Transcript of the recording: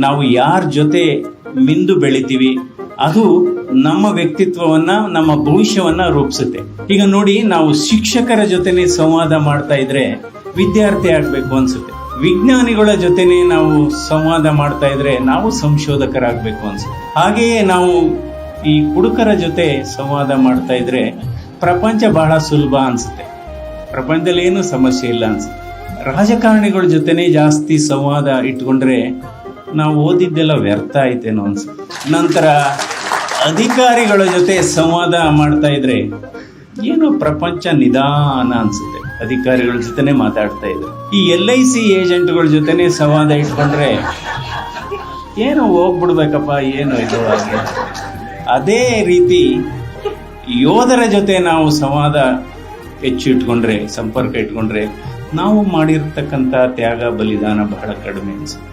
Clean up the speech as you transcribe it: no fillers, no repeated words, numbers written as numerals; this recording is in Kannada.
ನಾವು ಯಾರ ಜೊತೆ ಮಿಂದು ಬೆಳಿತೀವಿ ಅದು ನಮ್ಮ ವ್ಯಕ್ತಿತ್ವವನ್ನ, ನಮ್ಮ ಭವಿಷ್ಯವನ್ನ ರೂಪಿಸುತ್ತೆ. ಈಗ ನೋಡಿ, ನಾವು ಶಿಕ್ಷಕರ ಜೊತೆನೆ ಸಂವಾದ ಮಾಡ್ತಾ ಇದ್ರೆ ವಿದ್ಯಾರ್ಥಿ ಆಗ್ಬೇಕು ಅನ್ಸುತ್ತೆ. ವಿಜ್ಞಾನಿಗಳ ಜೊತೆನೆ ನಾವು ಸಂವಾದ ಮಾಡ್ತಾ ಇದ್ರೆ ನಾವು ಸಂಶೋಧಕರಾಗಬೇಕು ಅನ್ಸುತ್ತೆ. ಹಾಗೆಯೇ ನಾವು ಈ ಕುಡುಕರ ಜೊತೆ ಸಂವಾದ ಮಾಡ್ತಾ ಇದ್ರೆ ಪ್ರಪಂಚ ಬಹಳ ಸುಲಭ ಅನ್ಸುತ್ತೆ, ಪ್ರಪಂಚದಲ್ಲಿ ಏನು ಸಮಸ್ಯೆ ಇಲ್ಲ ಅನ್ಸುತ್ತೆ. ರಾಜಕಾರಣಿಗಳ ಜೊತೆನೆ ಜಾಸ್ತಿ ಸಂವಾದ ಇಟ್ಕೊಂಡ್ರೆ ನಾವು ಓದಿದ್ದೆಲ್ಲ ವ್ಯರ್ಥ ಆಯ್ತೇನೋ ಅನ್ಸುತ್ತೆ. ನಂತರ ಅಧಿಕಾರಿಗಳ ಜೊತೆ ಸಂವಾದ ಮಾಡ್ತಾ ಇದ್ರೆ ಏನೋ ಪ್ರಪಂಚ ನಿಧಾನ ಅನ್ಸುತ್ತೆ, ಅಧಿಕಾರಿಗಳ ಜೊತೆನೆ ಮಾತಾಡ್ತಾ ಇದ್ರು. ಈ LIC ಏಜೆಂಟ್ಗಳ ಜೊತೆನೆ ಸಂವಾದ ಇಟ್ಕೊಂಡ್ರೆ ಏನೋ ಹೋಗ್ಬಿಡ್ಬೇಕಪ್ಪ, ಏನೋ ಇದು ಹಾಗೆ. ಅದೇ ರೀತಿ ಯೋಧರ ಜೊತೆ ನಾವು ಸಂವಾದ ಹೆಚ್ಚು ಇಟ್ಕೊಂಡ್ರೆ, ಸಂಪರ್ಕ ಇಟ್ಕೊಂಡ್ರೆ ನಾವು ಮಾಡಿರ್ತಕ್ಕಂಥ ತ್ಯಾಗ ಬಲಿದಾನ ಬಹಳ ಕಡಿಮೆ ಅನ್ಸುತ್ತೆ.